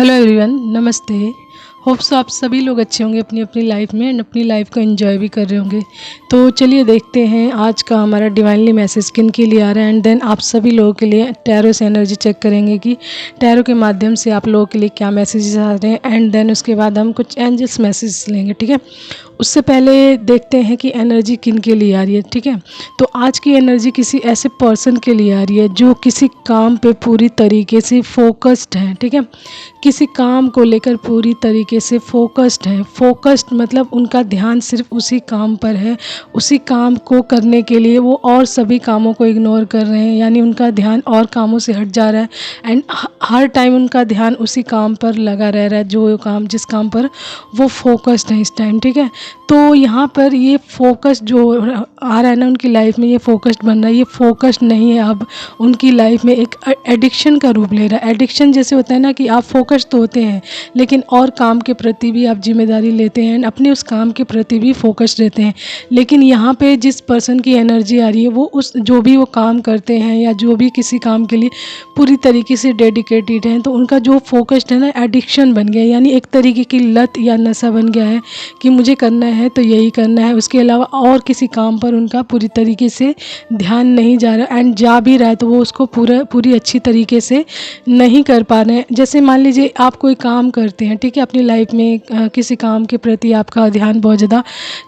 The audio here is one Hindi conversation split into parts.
हेलो एवरीवन, नमस्ते। होप सो आप सभी लोग अच्छे होंगे अपनी अपनी लाइफ में एंड अपनी लाइफ को एंजॉय भी कर रहे होंगे। तो चलिए देखते हैं आज का हमारा डिवाइनली मैसेज किन के लिए आ रहा है एंड देन आप सभी लोगों के लिए टैरो से एनर्जी चेक करेंगे कि टैरो के माध्यम से आप लोगों के लिए क्या मैसेजेस आ रहे हैं एंड देन उसके बाद हम कुछ एंजल्स मैसेज लेंगे। ठीक है, उससे पहले देखते हैं कि एनर्जी किन के लिए आ रही है। ठीक है, तो आज की एनर्जी किसी ऐसे पर्सन के लिए आ रही है जो किसी काम पे पूरी तरीके से फोकस्ड है। ठीक है, किसी काम को लेकर पूरी तरीके से फोकस्ड है। फोकस्ड मतलब उनका ध्यान सिर्फ उसी काम पर है, उसी काम को करने के लिए वो और सभी कामों को इग्नोर कर रहे हैं, यानी उनका ध्यान और कामों से हट जा रहा है एंड हर टाइम उनका ध्यान उसी काम पर लगा रह रहा है, जो काम जिस काम पर वो फोकस्ड है इस टाइम। ठीक है, तो यहाँ पर ये फोकस जो आ रहा है ना उनकी लाइफ में, ये फोकस्ड बन रहा है। ये फोकस्ड नहीं है, अब उनकी लाइफ में एक एडिक्शन का रूप ले रहा है। एडिक्शन जैसे होता है ना कि आप फोकस्ड तो होते हैं लेकिन और काम के प्रति भी आप जिम्मेदारी लेते हैं, अपने उस काम के प्रति भी फोकस्ड रहते हैं। लेकिन यहाँ पे जिस पर्सन की एनर्जी आ रही है वो उस जो भी वो काम करते हैं या जो भी किसी काम के लिए पूरी तरीके से डेडिकेटेड हैं, तो उनका जो फोकस्ड है ना एडिक्शन बन गया है, यानी एक तरीके की लत या नशा बन गया है कि मुझे करना है तो यही करना है, उसके अलावा और किसी काम पर उनका पूरी तरीके से ध्यान नहीं जा रहा एंड जा भी रहा है तो वो उसको पूरी अच्छी तरीके से नहीं कर पा रहे हैं। जैसे मान लीजिए आप कोई काम करते हैं, ठीक है, अपनी लाइफ में किसी काम के प्रति आपका ध्यान बहुत ज़्यादा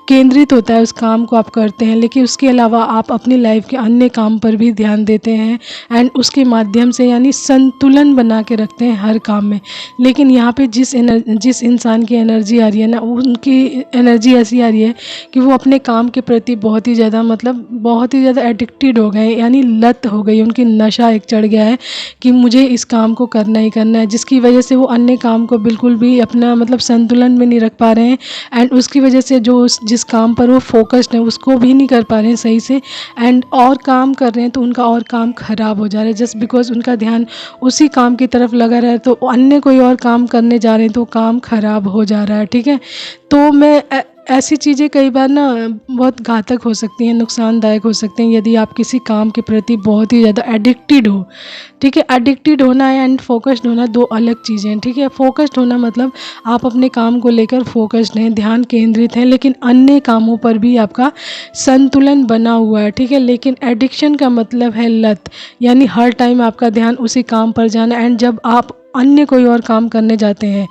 केंद्रित होता है, उस काम को आप करते हैं, लेकिन उसके अलावा आप अपनी लाइफ के अन्य काम पर भी ध्यान देते हैं एंड उसके माध्यम से यानी संतुलन बना के रखते हैं हर काम में। लेकिन यहाँ पे जिस इंसान की एनर्जी आ रही है ना, उनकी एनर्जी ऐसी आ रही है कि वो अपने काम के प्रति बहुत ही ज़्यादा बहुत ही ज़्यादा एडिक्टेड हो गए, यानी लत हो गई, उनकी नशा एक चढ़ गया है कि मुझे इस काम को करना ही करना है, जिसकी वजह से वो अन्य काम को बिल्कुल भी अपना संतुलन में नहीं रख पा रहे हैं एंड उसकी वजह से जिस काम पर वो फोकस्ड है उसको भी नहीं कर पा रहे हैं सही से एंड और काम कर रहे हैं तो उनका और काम ख़राब हो जा रहा है जस्ट बिकॉज उनका ध्यान उसी काम की तरफ लगा रहा है, तो अन्य कोई और काम करने जा रहे हैं तो काम ख़राब हो जा रहा है। ठीक है, तो ऐसी चीज़ें कई बार ना बहुत घातक हो सकती हैं, नुकसानदायक हो सकते हैं यदि आप किसी काम के प्रति बहुत ही ज़्यादा एडिक्टेड हो। ठीक है, एडिक्टेड होना है एंड फोकस्ड होना दो अलग चीज़ें हैं। ठीक है, फोकस्ड होना मतलब आप अपने काम को लेकर फोकस्ड हैं, ध्यान केंद्रित हैं, लेकिन अन्य कामों पर भी आपका संतुलन बना हुआ है। ठीक है, लेकिन एडिक्शन का मतलब है लत, यानी हर टाइम आपका ध्यान उसी काम पर जाना एंड जब आप अन्य कोई और काम करने जाते हैं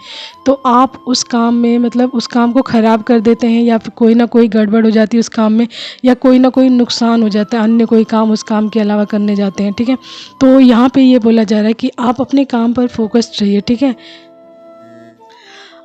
तो आप उस काम में उस काम को ख़राब कर देते हैं या फिर कोई ना कोई गड़बड़ हो जाती है उस काम में या कोई ना कोई नुकसान हो जाता है, अन्य कोई काम उस काम के अलावा करने जाते हैं। ठीक है, तो यहाँ पे ये बोला जा रहा है कि आप अपने काम पर फोकस्ड रहिए। ठीक है,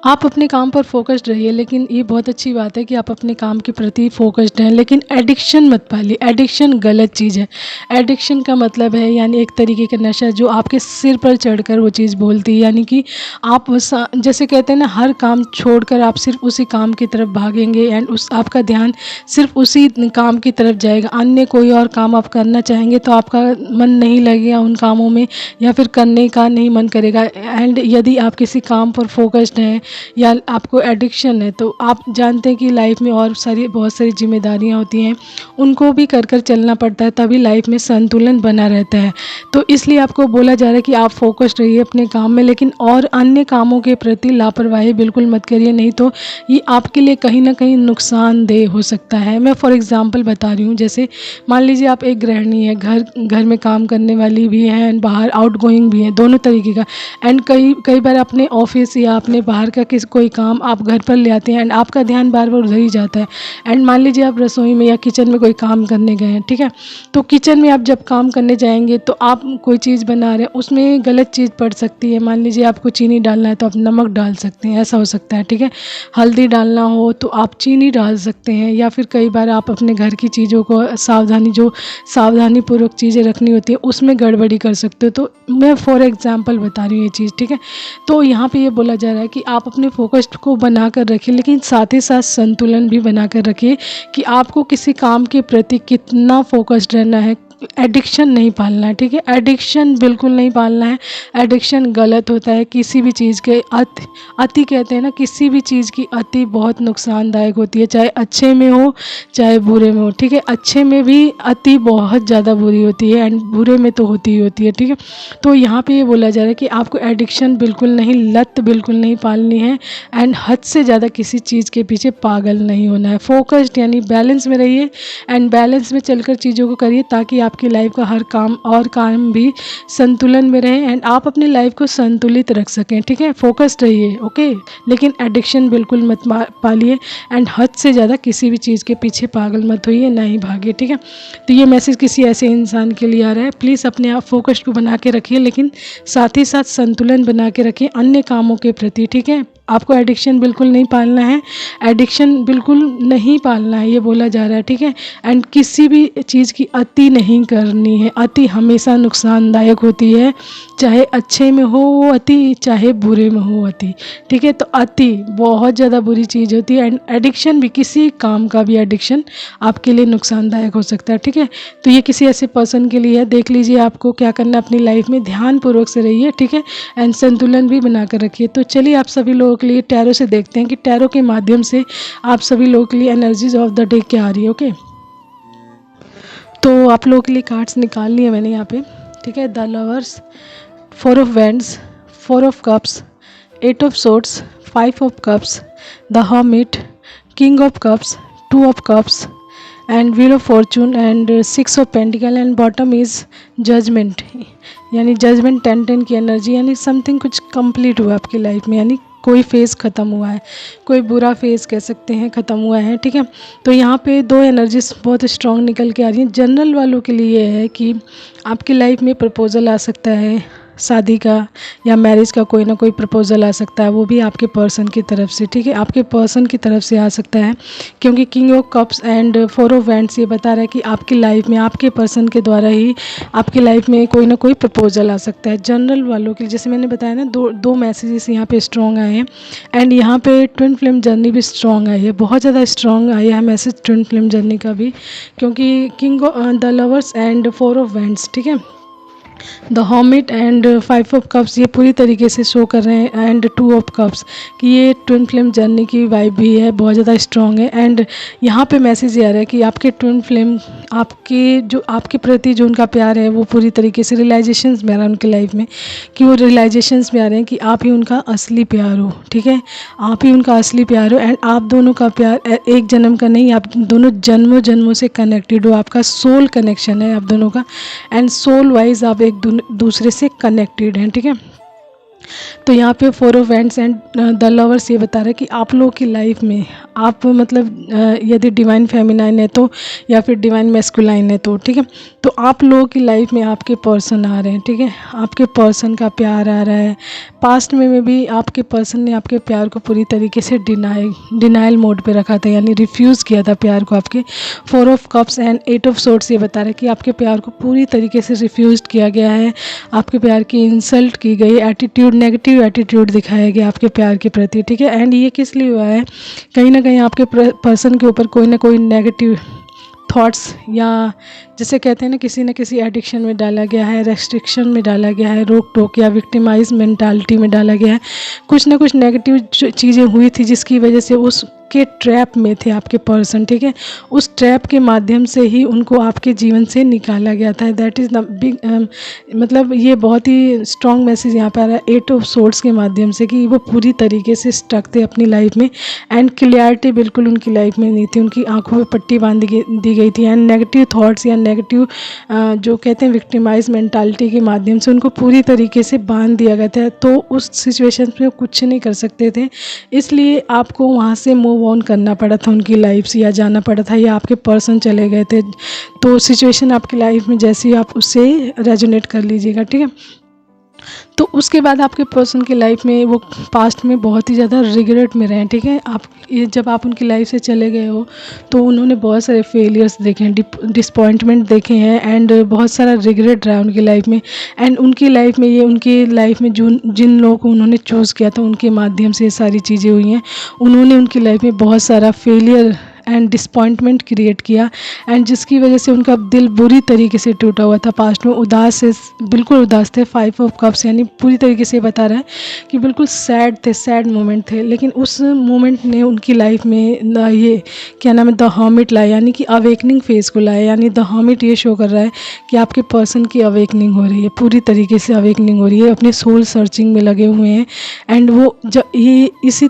आप अपने काम पर फोकस्ड रहिए, लेकिन ये बहुत अच्छी बात है कि आप अपने काम के प्रति फोकस्ड हैं, लेकिन एडिक्शन मत पालिए। एडिक्शन गलत चीज़ है। एडिक्शन का मतलब है यानी एक तरीके का नशा जो आपके सिर पर चढ़कर वो चीज़ बोलती है, यानी कि आप जैसे कहते हैं ना, हर काम छोड़कर आप सिर्फ उसी काम की तरफ भागेंगे एंड आपका ध्यान सिर्फ उसी काम की तरफ जाएगा। अन्य कोई और काम आप करना चाहेंगे तो आपका मन नहीं लगेगा उन कामों में या फिर करने का नहीं मन करेगा एंड यदि आप किसी काम पर फोकस्ड हैं या आपको एडिक्शन है तो आप जानते हैं कि लाइफ में और बहुत सारी जिम्मेदारियां होती हैं, उनको भी कर चलना पड़ता है, तभी लाइफ में संतुलन बना रहता है। तो इसलिए आपको बोला जा रहा है कि आप फोकस्ड रहिए अपने काम में, लेकिन और अन्य कामों के प्रति लापरवाही बिल्कुल मत करिए, नहीं तो ये आपके लिए कहीं ना कहीं नुकसानदेह हो सकता है। मैं फॉर एग्जाम्पल बता रही हूँ, जैसे मान लीजिए आप एक गृहिणी है, घर में काम करने वाली भी है एंड बाहर आउट गोइंग भी है, दोनों तरीके का एंड कई बार अपने ऑफिस या अपने बाहर का कोई काम आप घर पर ले आते हैं एंड आपका ध्यान बार बार उधर ही जाता है एंड मान लीजिए आप रसोई में या किचन में कोई काम करने गए हैं। ठीक है, तो किचन में आप जब काम करने जाएंगे तो आप कोई चीज़ बना रहे हैं, उसमें गलत चीज़ पड़ सकती है। मान लीजिए आपको चीनी डालना है तो आप नमक डाल सकते हैं, ऐसा हो सकता है। ठीक है, हल्दी डालना हो तो आप चीनी डाल सकते हैं, या फिर कई बार आप अपने घर की चीज़ों को सावधानीपूर्वक चीज़ें रखनी होती है उसमें गड़बड़ी कर सकते हो। तो मैं फॉर एग्जाम्पल बता रही हूँ ये चीज़। ठीक है, तो यहाँ पे ये बोला जा रहा है कि आप अपने फोकस्ड को बना कर रखिए, लेकिन साथ ही साथ संतुलन भी बना कर रखिए कि आपको किसी काम के प्रति कितना फोकस्ड रहना है, एडिक्शन नहीं पालना है, ठीक है। एडिक्शन बिल्कुल नहीं पालना है। एडिक्शन गलत होता है। किसी भी चीज़ के अति कहते हैं ना, किसी भी चीज़ की अति बहुत नुकसानदायक होती है, चाहे अच्छे में हो चाहे बुरे में हो, ठीक है। अच्छे में भी अति बहुत ज़्यादा बुरी होती है एंड बुरे में तो होती ही होती है, ठीक है। तो यहाँ पे ये बोला जा रहा है कि आपको एडिक्शन बिल्कुल नहीं, लत बिल्कुल नहीं पालनी है एंड हद से ज़्यादा किसी चीज़ के पीछे पागल नहीं होना है। फोकस्ड यानी बैलेंस में रहिए एंड बैलेंस में चलकर चीज़ों को करिए ताकि आपकी लाइफ का हर काम भी संतुलन में रहे एंड आप अपनी लाइफ को संतुलित रख सकें, ठीक है। फोकस्ड रहिए, ओके। लेकिन एडिक्शन बिल्कुल मत पालिए एंड हद से ज़्यादा किसी भी चीज़ के पीछे पागल मत होइए, ना ही भागिए, ठीक है। तो ये मैसेज किसी ऐसे इंसान के लिए आ रहा है। प्लीज़ अपने आप फोकस्ड को बना के रखिए, लेकिन साथ ही साथ संतुलन बना के रखिए अन्य कामों के प्रति, ठीक है। आपको एडिक्शन बिल्कुल नहीं पालना है, एडिक्शन बिल्कुल नहीं पालना है, ये बोला जा रहा है, ठीक है। एंड किसी भी चीज़ की अति नहीं करनी है। अति हमेशा नुकसानदायक होती है, चाहे अच्छे में हो वो अति, चाहे बुरे में हो अति, ठीक है। तो अति बहुत ज़्यादा बुरी चीज़ होती है एंड एडिक्शन भी, किसी काम का भी एडिक्शन आपके लिए नुकसानदायक हो सकता है, ठीक है। तो ये किसी ऐसे पर्सन के लिए है। देख लीजिए आपको क्या करना है अपनी लाइफ में, ध्यानपूर्वक से रहिए, ठीक है। एंड संतुलन भी बना कर रखिए। तो चलिए आप सभी लोगों के लिए टैरो से देखते हैं कि टैरो के माध्यम से आप सभी लोगों के लिए एनर्जीज ऑफ द डे क्या आ रही है, ओके। तो आप लोगों के लिए कार्ड्स निकाल लिए मैंने यहाँ पे, ठीक है। The lovers, 4 of wands, 4 of cups, 8 of swords, 5 of cups, the hermit, king of cups, 2 of cups and wheel of fortune and 6 of pentacle and bottom is judgement, यानी जजमेंट 10-10 की एनर्जी, यानी समथिंग कुछ कंप्लीट हुआ आपकी लाइफ में, यानी कोई फेज़ ख़त्म हुआ है, कोई बुरा फेज़ कह सकते हैं ख़त्म हुआ है, ठीक है। तो यहाँ पे 2 एनर्जीज बहुत स्ट्रॉन्ग निकल के आ रही हैं। जनरल वालों के लिए ये है कि आपकी लाइफ में प्रपोज़ल आ सकता है, शादी का या मैरिज का कोई ना कोई प्रपोज़ल आ सकता है, वो भी आपके पर्सन की तरफ से, ठीक है। आपके पर्सन की तरफ से आ सकता है, क्योंकि king of cups and 4 of wands ये बता रहा है कि आपकी लाइफ में आपके पर्सन के द्वारा ही आपकी लाइफ में कोई ना कोई प्रपोज़ल आ सकता है। जनरल वालों के लिए जैसे मैंने बताया ना, दो मैसेजेस यहाँ पे स्ट्रॉन्ग आए हैं एंड यहाँ पे ट्विन फ्लेम जर्नी भी स्ट्रॉन्ग आई है, बहुत ज़्यादा स्ट्रॉन्ग आई है मैसेज ट्विन फ्लेम जर्नी का भी, क्योंकि king the lovers and 4 of wands, ठीक है। The hermit and 5 of cups ये पूरी तरीके से शो कर रहे हैं एंड 2 ऑफ कप्स कि ये ट्विन फ्लेम जर्नी की वाइब भी है, बहुत ज़्यादा स्ट्रॉन्ग है। एंड यहाँ पे मैसेज ये आ रहा है कि आपके ट्विन फ्लेम आपके प्रति जो उनका प्यार है वो पूरी तरीके से रियलाइजेशंस में आ रहा है उनकी लाइफ में, कि वो रियलाइजेशंस में आ रहे हैं कि आप ही उनका असली प्यार हो, ठीक है। आप ही उनका असली प्यार हो एंड आप दोनों का प्यार एक जन्म का नहीं, आप दोनों जन्मों जन्मों से कनेक्टेड हो, आपका सोल कनेक्शन है आप दोनों का एंड सोल वाइज आप एक दूसरे से कनेक्टेड हैं, ठीक है। तो यहाँ पे 4 of wands and the lovers ये बता रहे हैं कि आप लोगों की लाइफ में आप मतलब यदि डिवाइन फेमिनाइन है तो या फिर डिवाइन मैस्कुलाइन है तो, ठीक है। तो आप लोगों की लाइफ में आपके पर्सन आ रहे हैं, ठीक है। आपके पर्सन का प्यार आ रहा है। पास्ट में भी आपके पर्सन ने आपके प्यार को पूरी तरीके से डिनाइल मोड पे रखा था, यानी रिफ्यूज़ किया था प्यार को आपके। 4 of cups and 8 of swords ये बता रहे हैं कि आपके प्यार को पूरी तरीके से रिफ्यूज़ किया गया है, आपके प्यार की इंसल्ट की गई, एटीट्यूड, नेगेटिव एटीट्यूड दिखाया गया आपके प्यार के प्रति, ठीक है। एंड ये किस लिए हुआ है, कहीं ना कहीं आपके पर्सन के ऊपर कोई ना कोई नेगेटिव थॉट्स या जैसे कहते हैं ना किसी एडिक्शन में डाला गया है, रेस्ट्रिक्शन में डाला गया है, रोक टोक या विक्टिमाइज मेंटालिटी में डाला गया है। कुछ ना कुछ नेगेटिव चीज़ें हुई थी जिसकी वजह से उसके ट्रैप में थे आपके पर्सन, ठीक है। उस ट्रैप के माध्यम से ही उनको आपके जीवन से निकाला गया था। दैट इज़ द बिग मतलब ये बहुत ही स्ट्रॉन्ग मैसेज यहाँ पर आ रहा है 8 ऑफ सोर्ड्स के माध्यम से कि वो पूरी तरीके से स्टक थे अपनी लाइफ में एंड क्लियरिटी बिल्कुल उनकी लाइफ में नहीं थी, उनकी आंखों में पट्टी बांध दी गई थी एंड नेगेटिव थॉट्स या नेगेटिव जो कहते हैं विक्टिमाइज मेंटालिटी के माध्यम से उनको पूरी तरीके से बांध दिया गया था। तो उस सिचुएशन में कुछ नहीं कर सकते थे, इसलिए आपको वहाँ से मूव ऑन करना पड़ा था उनकी लाइफ से, या जाना पड़ा था, या आपके पर्सन चले गए थे। तो सिचुएशन आपकी लाइफ में जैसी आप उससे रेजोनेट कर लीजिएगा, ठीक है। तो उसके बाद आपके पर्सन की लाइफ में वो पास्ट में बहुत ही ज़्यादा रिग्रेट में रहे, ठीक है। आप जब आप उनकी लाइफ से चले गए हो तो उन्होंने बहुत सारे फेलियर्स देखे हैं, डिसपॉइंटमेंट देखे हैं एंड बहुत सारा रिग्रेट रहा उनकी लाइफ में। एंड उनकी लाइफ में उनकी लाइफ में जिन लोगों को उन्होंने चूज़ किया था उनके माध्यम से ये सारी चीज़ें हुई हैं। उन्होंने उनकी लाइफ में बहुत सारा फेलियर एंड डिसपॉइंटमेंट क्रिएट किया, एंड जिसकी वजह से उनका दिल बुरी तरीके से टूटा हुआ था। पास्ट में उदास से बिल्कुल उदास थे। 5 ऑफ कप्स यानी पूरी तरीके से बता रहा है कि बिल्कुल सैड थे, सैड मोमेंट थे। लेकिन उस मोमेंट ने उनकी लाइफ में ये क्या नाम है, द हर्मिट लाया, यानी कि अवेकनिंग फेज़ को लाया। यानी द हर्मिट ये शो कर रहा है कि आपके पर्सन की अवेकनिंग हो रही है, पूरी तरीके से अवेकनिंग हो रही है, अपने सोल सर्चिंग में लगे हुए हैं। एंड वो जब ये इसी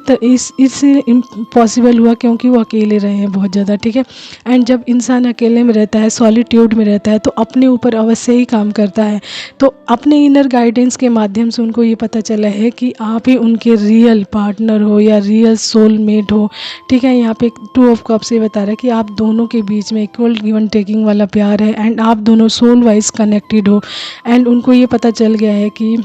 पॉसिबल हुआ क्योंकि वो अकेले रहे हैं बहुत ज़्यादा, ठीक है। एंड जब इंसान अकेले में रहता है, सॉलिट्यूड में रहता है, तो अपने ऊपर अवश्य ही काम करता है। तो अपने इनर गाइडेंस के माध्यम से उनको ये पता चला है कि आप ही उनके रियल पार्टनर हो या रियल सोलमेट हो, ठीक है। यहाँ पे 2 ऑफ कप्स ये बता रहा है कि आप दोनों के बीच में इक्वल गिवन टेकिंग वाला प्यार है, एंड आप दोनों सोल वाइज कनेक्टेड हो। एंड उनको ये पता चल गया है कि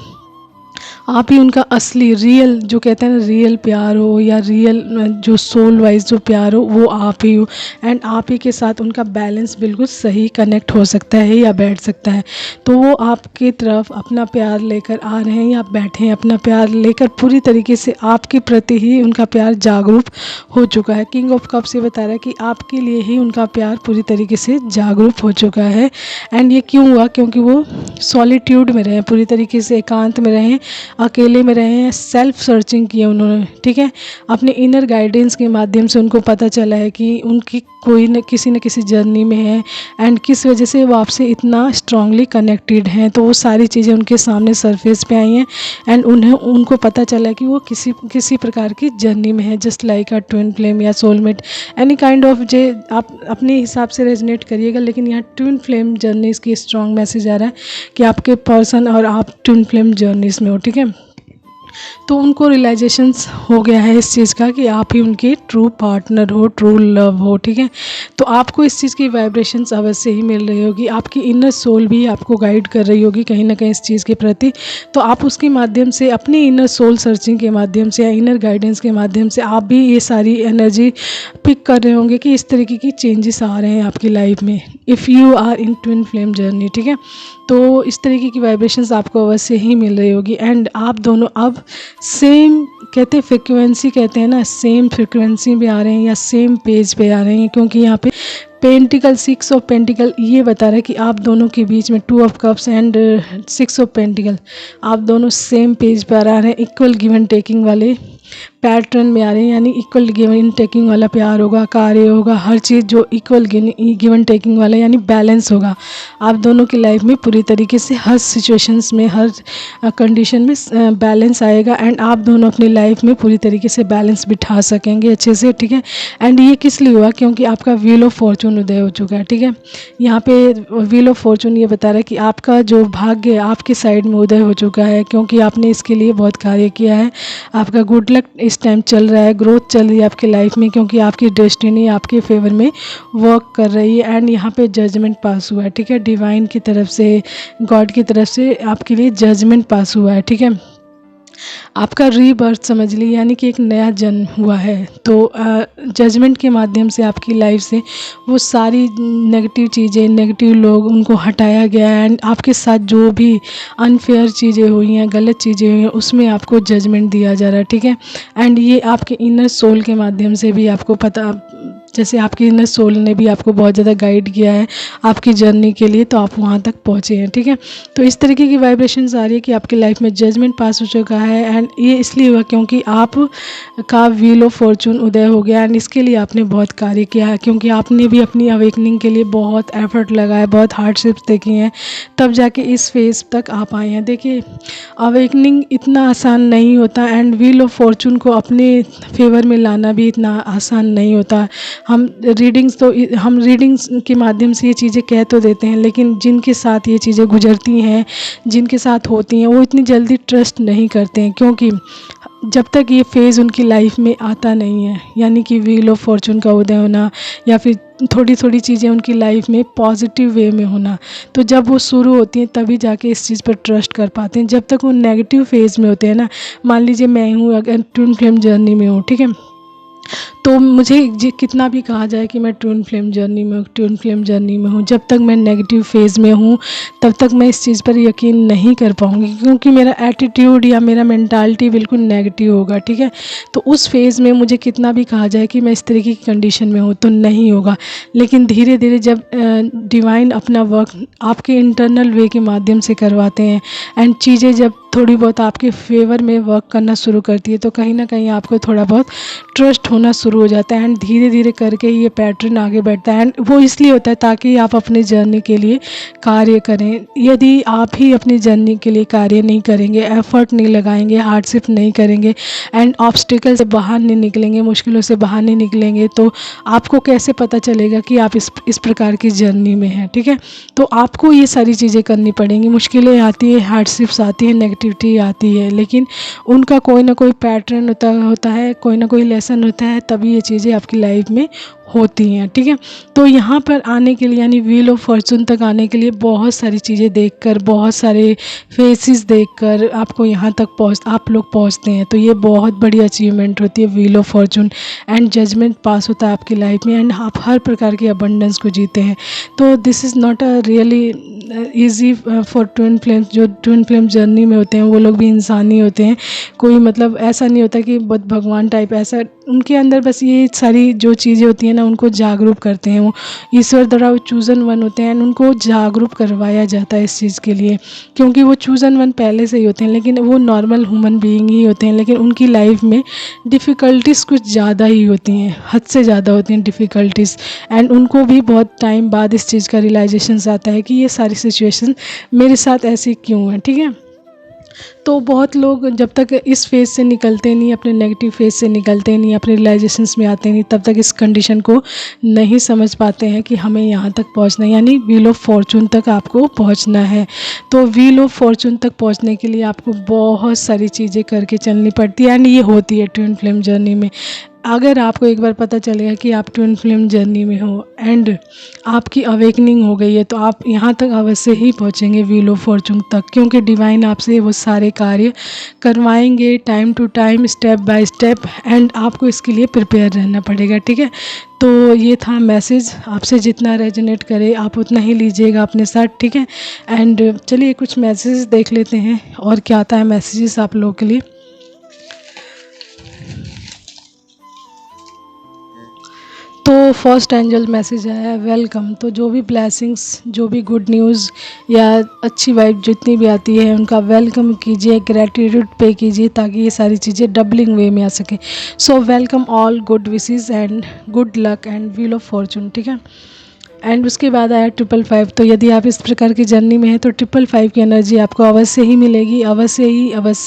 आप ही उनका असली रियल, जो कहते हैं ना, रियल प्यार हो या रियल जो सोल वाइज जो प्यार हो, वो आप ही हो। एंड आप ही के साथ उनका बैलेंस बिल्कुल सही कनेक्ट हो सकता है या बैठ सकता है। तो वो आपकी तरफ अपना प्यार लेकर आ रहे हैं या बैठे हैं अपना प्यार लेकर, पूरी तरीके से आपके प्रति ही उनका प्यार जागरूक हो चुका है। किंग ऑफ कप्स ये बता रहा है कि आपके लिए ही उनका प्यार पूरी तरीके से जागरूक हो चुका है। एंड ये क्यों हुआ? क्योंकि वो सॉलिट्यूड में रहे, पूरी तरीके से एकांत में रहे, अकेले में रहे हैं, सेल्फ सर्चिंग किया उन्होंने, ठीक है। अपने इनर गाइडेंस के माध्यम से उनको पता चला है कि उनकी कोई न किसी जर्नी में है, एंड किस वजह से वो आपसे इतना स्ट्रांगली कनेक्टेड हैं। तो वो सारी चीज़ें उनके सामने सरफेस पे आई हैं, एंड उनको पता चला कि वो किसी प्रकार की जर्नी में है, just like a twin flame या सोलमेट, एनी काइंड ऑफ। जे आप अपने हिसाब से रेजनेट करिएगा, लेकिन यहाँ ट्विन फ्लेम जर्नीज़ की स्ट्रॉन्ग मैसेज आ रहा है कि आपके पर्सन और आप ट्विन फ्लेम जर्नीज़ में हो, ठीक है। तो उनको रियलाइजेशंस हो गया है इस चीज़ का कि आप ही उनके ट्रू पार्टनर हो, ट्रू लव हो, ठीक है। तो आपको इस चीज़ की वाइब्रेशंस अवश्य ही मिल रही होगी, आपकी इनर सोल भी आपको गाइड कर रही होगी कहीं ना कहीं इस चीज़ के प्रति। तो आप उसके माध्यम से, अपनी इनर सोल सर्चिंग के माध्यम से या इनर गाइडेंस के माध्यम से आप भी ये सारी एनर्जी पिक कर रहे होंगे कि इस तरीके की चेंजेस आ रहे हैं आपकी लाइफ में, if you are in twin flame journey, ठीक है। तो इस तरीके की वाइब्रेशंस आपको अवश्य ही मिल रही होगी। एंड आप दोनों अब सेम, कहते हैं फ्रिक्वेंसी, कहते हैं ना, सेम फ्रिक्वेंसी पे आ रहे हैं या सेम पेज पे आ रहे हैं, क्योंकि यहाँ पे पेंटिकल, 6 ऑफ पेंटिकल ये बता रहा है कि आप दोनों के बीच में 2 of cups and 6 of pentacle, आप दोनों सेम पेज पर आ रहे हैं, इक्वल गिवन टेकिंग वाले पैटर्न में आ रहे हैं। यानी इक्वल गिवन टेकिंग वाला प्यार होगा, कार्य होगा, हर चीज़ जो इक्वल गिवन टेकिंग वाला, यानी बैलेंस होगा आप दोनों की लाइफ में। पूरी तरीके से हर सिचुएशंस में, हर कंडीशन में बैलेंस आएगा, एंड आप दोनों अपनी लाइफ में पूरी तरीके से बैलेंस बिठा सकेंगे अच्छे से, ठीक है। एंड ये किस लिए हुआ? क्योंकि आपका व्हील ऑफ फॉर्चून उदय हो चुका है, ठीक है। यहाँ पे व्हील ऑफ फॉर्चून ये बता रहा है कि आपका जो भाग्य आपके साइड में उदय हो चुका है, क्योंकि आपने इसके लिए बहुत कार्य किया है। आपका गुड लक इस टाइम चल रहा है, ग्रोथ चल रही है आपकी लाइफ में, क्योंकि आपकी डेस्टिनी आपके फेवर में वर्क कर रही है। एंड यहाँ पे जजमेंट पास हुआ है, ठीक है। डिवाइन की तरफ से, गॉड की तरफ से आपके लिए जजमेंट पास हुआ है, ठीक है। आपका रीबर्थ समझ लीजिए, यानी कि एक नया जन्म हुआ है। तो जजमेंट के माध्यम से आपकी लाइफ से वो सारी नेगेटिव चीज़ें, नेगेटिव लोग, उनको हटाया गया है। एंड आपके साथ जो भी अनफेयर चीज़ें हुई हैं, गलत चीज़ें हुई हैं, उसमें आपको जजमेंट दिया जा रहा है, ठीक है। एंड ये आपके इनर सोल के माध्यम से भी आपको पता, जैसे आपकी इनर सोल ने भी आपको बहुत ज़्यादा गाइड किया है आपकी जर्नी के लिए, तो आप वहाँ तक पहुँचे हैं, ठीक है। तो इस तरीके की वाइब्रेशंस आ रही है कि आपकी लाइफ में जजमेंट पास हो चुका है। एंड ये इसलिए हुआ क्योंकि आप का व्हील ऑफ फॉर्चून उदय हो गया, एंड इसके लिए आपने बहुत कार्य किया है, क्योंकि आपने भी अपनी अवेकनिंग के लिए बहुत एफर्ट लगाया, बहुत हार्डशिप्स देखी हैं, तब जाके इस फेज़ तक आप आए हैं। देखिए, अवेकनिंग इतना आसान नहीं होता, एंड व्हील ऑफ फॉर्चून को अपने फेवर में लाना भी इतना आसान नहीं होता। हम रीडिंग्स के माध्यम से ये चीज़ें कह तो देते हैं, लेकिन जिनके साथ ये चीज़ें गुजरती हैं, जिनके साथ होती हैं, वो इतनी जल्दी ट्रस्ट नहीं करते हैं, क्योंकि जब तक ये फेज़ उनकी लाइफ में आता नहीं है, यानी कि व्हील ऑफ फॉर्चून का उदय होना, या फिर थोड़ी थोड़ी चीज़ें उनकी लाइफ में पॉजिटिव वे में होना, तो जब वो शुरू होती हैं तभी जाके इस चीज़ पर ट्रस्ट कर पाते हैं। जब तक वो नेगेटिव फेज़ में होते हैं ना, मान लीजिए मैं हूँ, अगर ट्विन फ्लेम जर्नी में हूँ, ठीक है, तो मुझे कितना भी कहा जाए कि मैं ट्विन फ्लेम जर्नी में हूँ, ट्विन फ्लेम जर्नी में हूँ, जब तक मैं नेगेटिव फेज़ में हूँ तब तक मैं इस चीज़ पर यकीन नहीं कर पाऊँगी, क्योंकि मेरा एटीट्यूड या मेरा मेंटालिटी बिल्कुल नेगेटिव होगा, ठीक है। तो उस फेज़ में मुझे कितना भी कहा जाए कि मैं इस तरीके की कंडीशन में हूँ तो नहीं होगा। लेकिन धीरे धीरे जब डिवाइन अपना वर्क आपके इंटरनल वे के माध्यम से करवाते हैं एंड चीज़ें जब थोड़ी बहुत आपके फेवर में वर्क करना शुरू करती है, तो कहीं ना कहीं आपको थोड़ा बहुत ट्रस्ट होना शुरू हो जाता है एंड धीरे धीरे करके ये पैटर्न आगे बढ़ता है। एंड वो इसलिए होता है ताकि आप अपने जर्नी के लिए कार्य करें। यदि आप ही अपनी जर्नी के लिए कार्य नहीं करेंगे, एफर्ट नहीं लगाएंगे, हार्डशिप नहीं करेंगे एंड ऑब्स्टिकल से बाहर नहीं निकलेंगे, मुश्किलों से बाहर नहीं निकलेंगे, तो आपको कैसे पता चलेगा कि आप इस प्रकार की जर्नी में हैं, ठीक है। तो आपको ये सारी चीज़ें करनी पड़ेंगी। मुश्किलें आती है, हार्डशिप्स आती है, नेगेटिविटी आती है, लेकिन उनका कोई ना कोई पैटर्न होता है, कोई ना कोई लेसन होता है, तभी ये चीज़ें आपकी लाइफ में होती हैं, ठीक है। तो यहाँ पर आने के लिए यानी व्हील ऑफ फॉर्चून तक आने के लिए बहुत सारी चीज़ें देखकर, बहुत सारे फेसेस देखकर आपको यहाँ तक आप लोग पहुँचते हैं। तो ये बहुत बड़ी अचीवमेंट होती है wheel of fortune and judgement pass होता है आपकी लाइफ में एंड आप हर प्रकार की अबंडेंस को जीते हैं। तो this is not a really easy for twin flame. जो ट्विन फ्लेम जर्नी में होते हैं वो लोग भी इंसान ही होते हैं, कोई मतलब ऐसा नहीं होता कि बहुत भगवान टाइप, ऐसा उनके अंदर बस ये सारी जो चीज़ें होती हैं ना उनको जागरूक करते हैं, वो ईश्वर द्वारा वो चूज़न वन होते हैं, उनको जागरूक करवाया जाता है इस चीज़ के लिए, क्योंकि वो चूज़न वन पहले से ही होते हैं, लेकिन वो नॉर्मल ह्यूमन बीइंग ही होते हैं, लेकिन उनकी लाइफ में डिफ़िकल्टीज़ कुछ ज़्यादा ही होती हैं, हद से ज़्यादा होती हैं डिफ़िकल्टीज़ एंड उनको भी बहुत टाइम बाद इस चीज़ का रियलाइजेशन आता है कि ये सारी सिचुएशन मेरे साथ ऐसी क्यों है, ठीक है। तो बहुत लोग जब तक इस फेज़ से निकलते नहीं, अपने नेगेटिव फेज़ से निकलते नहीं, अपने रियलाइजेशंस में आते नहीं, तब तक इस कंडीशन को नहीं समझ पाते हैं कि हमें यहाँ तक पहुँचना है, यानी व्हील ऑफ फॉर्चून तक आपको पहुँचना है। तो व्हील ऑफ फॉर्चून तक पहुँचने के लिए आपको बहुत सारी चीज़ें करके चलनी पड़ती है एंड ये होती है ट्विन फ्लेम जर्नी में। अगर आपको एक बार पता चलेगा कि आप ट्विन फ्लेम जर्नी में हो एंड आपकी अवेकनिंग हो गई है, तो आप यहाँ तक अवश्य ही पहुँचेंगे व्हील ऑफ फॉर्चून तक, क्योंकि डिवाइन आपसे वो सारे कार्य करवाएंगे time to time, step by step and आपको इसके लिए प्रिपेयर रहना पड़ेगा, ठीक है। तो ये था मैसेज, आपसे जितना रेजोनेट करे आप उतना ही लीजिएगा अपने साथ, ठीक है। एंड चलिए कुछ मैसेज देख लेते हैं और क्या आता है मैसेजेस आप लोगों के लिए। तो फर्स्ट एंजल मैसेज आया है वेलकम। तो जो भी ब्लेसिंग्स, जो भी गुड न्यूज़ या अच्छी वाइब जितनी भी आती है उनका वेलकम कीजिए, ग्रैटिट्यूड पे कीजिए, ताकि ये सारी चीज़ें डबलिंग वे में आ सके। So welcome all good wishes and good luck and wheel of Fortune, ठीक है। एंड उसके बाद आया 555। तो यदि आप इस प्रकार की जर्नी में हैं तो 555 की एनर्जी आपको अवश्य ही मिलेगी, अवश्य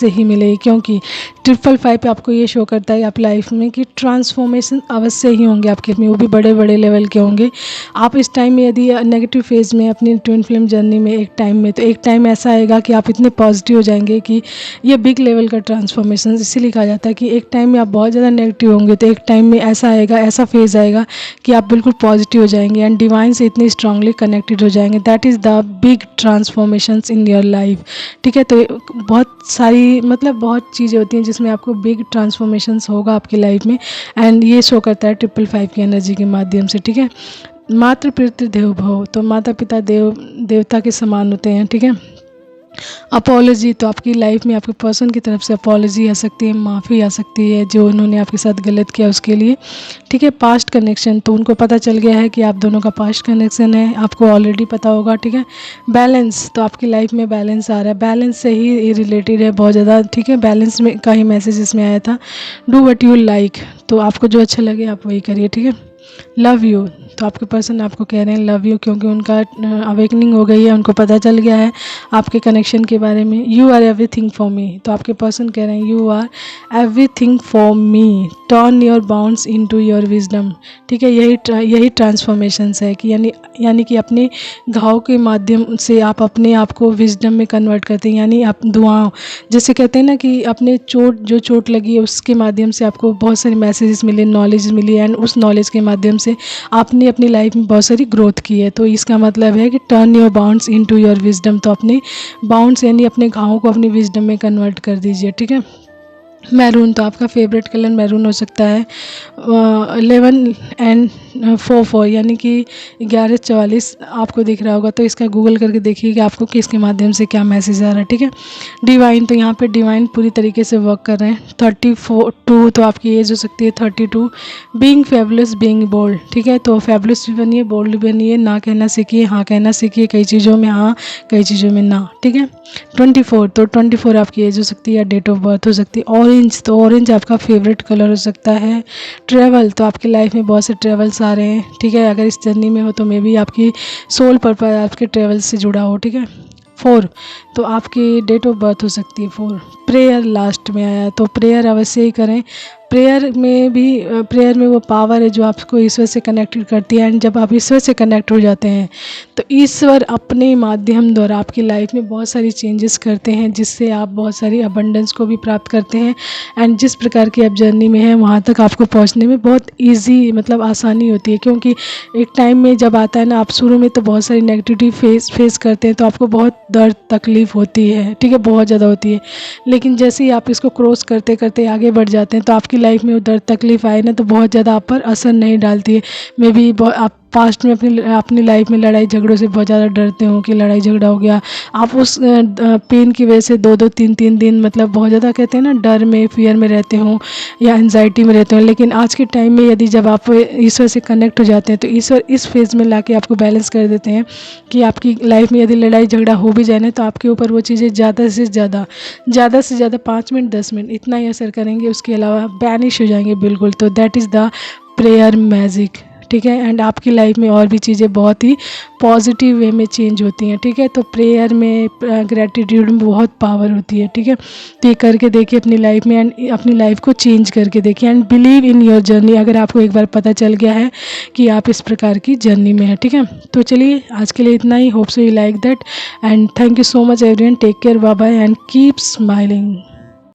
ही मिलेगी, क्योंकि 555 आपको ये शो करता है आप लाइफ में कि ट्रांसफॉर्मेशन अवश्य ही होंगे आपके में, वो भी बड़े बड़े लेवल के होंगे। आप इस टाइम में यदि नेगेटिव फेज़ में अपनी ट्विन फ्लेम जर्नी में एक टाइम में, तो एक टाइम ऐसा आएगा कि आप इतने पॉजिटिव हो जाएंगे कि ये बिग लेवल का ट्रांसफॉर्मेशन, इसीलिए कहा जाता है कि एक टाइम में आप बहुत ज़्यादा नेगेटिव होंगे तो एक टाइम में ऐसा आएगा, ऐसा फेज़ आएगा कि आप बिल्कुल पॉजिटिव हो जाएंगे एंड डिवाइन से इतनी स्ट्रांगली कनेक्टेड हो जाएंगे। That is the big transformations in your life, ठीक है। तो बहुत सारी मतलब बहुत चीज़ें होती हैं जिसमें आपको बिग ट्रांसफॉर्मेशंस होगा आपकी लाइफ में एंड ये शो करता है 555 की एनर्जी के माध्यम से, ठीक है। मातृ पितृ देवो भव, तो माता पिता देवता के समान होते हैं, ठीक है। अपॉलॉजी, तो आपकी लाइफ में आपके पर्सन की तरफ से अपॉलॉजी आ सकती है, माफ़ी आ सकती है जो उन्होंने आपके साथ गलत किया उसके लिए, ठीक है। पास्ट कनेक्शन, तो उनको पता चल गया है कि आप दोनों का पास्ट कनेक्शन है, आपको ऑलरेडी पता होगा, ठीक है। बैलेंस, तो आपकी लाइफ में बैलेंस आ रहा है, बैलेंस से ही रिलेटेड है बहुत ज़्यादा, ठीक है। बैलेंस में का ही मैसेज इसमें आया था। डू व्हाट यू लाइक, तो आपको जो अच्छा लगे आप वही करिए, ठीक है। लव यू, तो आपके पर्सन आपको कह रहे हैं लव यू, क्योंकि उनका अवेकनिंग हो गई है, उनको पता चल गया है आपके कनेक्शन के बारे में। You are everything for me, तो आपके पर्सन कह रहे हैं you are everything for me, turn your bounds into your wisdom, ठीक है। यही ट्रांसफॉर्मेशंस है कि यानी कि अपने घाव के माध्यम से आप अपने आप को विजडम में कन्वर्ट करते हैं, यानी आप दुआओं, जैसे कहते हैं ना कि अपने जो चोट लगी है उसके माध्यम से आपको बहुत सारे मैसेजेस मिले, नॉलेज मिली एंड उस नॉलेज के माध्यम से आपने अपनी लाइफ में बहुत सारी ग्रोथ की है। तो इसका मतलब है कि turn your bounds into your wisdom, तो अपने बाउंड्स यानी अपने घावों को अपनी विजडम में कन्वर्ट कर दीजिए, ठीक है। मैरून, तो आपका फेवरेट कलर मैरून हो सकता है। 11 एंड 44 यानी कि 11:44 आपको दिख रहा होगा, तो इसका गूगल करके देखिए कि आपको किसके माध्यम से क्या मैसेज आ रहा है, ठीक है। डिवाइन, तो यहाँ पे डिवाइन पूरी तरीके से वर्क कर रहे हैं। 32 तो आपकी एज हो सकती है 32। बीइंग फेबुलस, बीइंग बोल्ड, ठीक है। तो फेबुलस भी बनिए, बोल्ड भी बनिए, ना कहना सीखिए, हाँ कहना सीखिए, कई चीज़ों में हाँ, कई चीज़ों में ना, ठीक है। 24, तो 24 आपकी एज हो सकती है या डेट ऑफ बर्थ हो सकती है। ऑरेंज, तो ऑरेंज आपका फेवरेट कलर हो सकता है। ट्रैवल, तो आपकी लाइफ में बहुत से ट्रैवल्स आ रहे हैं, ठीक है। अगर इस जर्नी में हो तो मे बी आपकी सोल पर्पज आपके ट्रैवल से जुड़ा हो, ठीक है। 4, तो आपकी डेट ऑफ बर्थ हो सकती है 4। प्रेयर लास्ट में आया, तो प्रेयर अवश्य ही करें। प्रेयर में वो पावर है जो आपको ईश्वर से कनेक्टेड करती है। एंड जब आप ईश्वर से कनेक्ट हो जाते हैं तो ईश्वर अपने माध्यम द्वारा आपकी लाइफ में बहुत सारी चेंजेस करते हैं, जिससे आप बहुत सारी अबंडेंस को भी प्राप्त करते हैं। एंड जिस प्रकार की आप जर्नी में हैं वहाँ तक आपको पहुँचने में बहुत ईजी, मतलब आसानी होती है। क्योंकि एक टाइम में जब आता है ना, आप शुरू में तो बहुत सारी नेगेटिविटी फेस करते हैं, तो आपको बहुत दर्द तकलीफ़ होती है, ठीक है, बहुत ज़्यादा होती है। लेकिन जैसे ही आप इसको क्रॉस करते करते आगे बढ़ जाते हैं तो आपकी लाइफ में वो दर्द तकलीफ़ आए ना, तो बहुत ज़्यादा आप पर असर नहीं डालती है। मे बी आप पास्ट में अपनी लाइफ में लड़ाई झगड़ों से बहुत ज़्यादा डरते हो कि लड़ाई झगड़ा हो गया, आप उस पेन की वजह से 2-2 3-3 दिन मतलब बहुत ज़्यादा कहते हैं ना डर में, फियर में रहते हो या एंजाइटी में रहते हो। लेकिन आज के टाइम में यदि जब आप ईश्वर से कनेक्ट हो जाते हैं तो ईश्वर इस फेज़ में लाके आपको बैलेंस कर देते हैं कि आपकी लाइफ में यदि लड़ाई झगड़ा हो भी जाए ना, तो आपके ऊपर वो चीज़ें ज़्यादा से ज़्यादा 5 मिनट 10 मिनट इतना ही असर करेंगे, उसके अलावा बैनिश हो जाएंगे बिल्कुल। तो that is the prayer magic, ठीक है। एंड आपकी लाइफ में और भी चीज़ें बहुत ही पॉजिटिव वे में चेंज होती हैं, ठीक है। तो प्रेयर में, ग्रैटिट्यूड में बहुत पावर होती है, ठीक है। तो ये करके देखिए अपनी लाइफ में, एंड अपनी लाइफ को चेंज करके देखिए। And believe in your journey, अगर आपको एक बार पता चल गया है कि आप इस प्रकार की जर्नी में हैं, ठीक है। तो चलिए आज के लिए इतना ही। Hope so you like that and thank you so much everyone. Take care, bye bye and keep smiling.